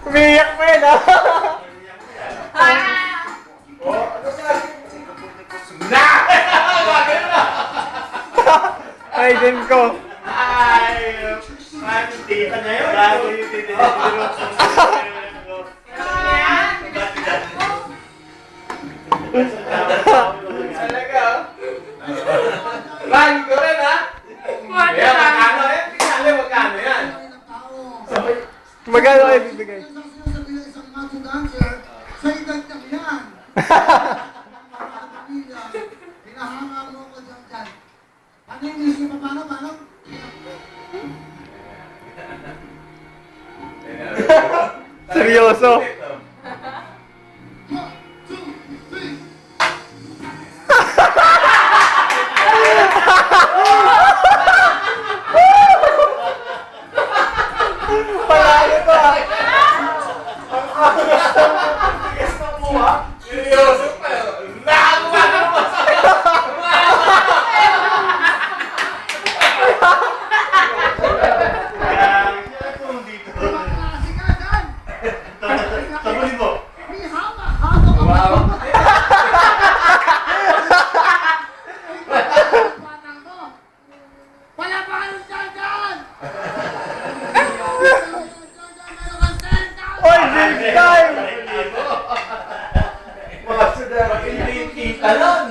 Umiyak pa yun, ha? Na! Gagawin na! Ay, din ko. Ay! Hindi ka na yun. Talaga, lagi ko rin, ha? Kaya magkano eh? Tingnan mo magkano yan? Magkano kayo bibigay? Sa edad na yan. Hinahanga mo ko dyan. Ano yung isip mo? Paano? Seryoso? 1, 2, 3. Palalo to, ha? Tigas na mo, ha? Seryoso pa yun. Nakakuha na mo! Klase ka dyan. Sabulin mo. May hama ka. Wow. Batang mo. Wala pa ka ng dyan. Meron kang 10,000. Oy, big time! Mga sudara. Hindi kita nun.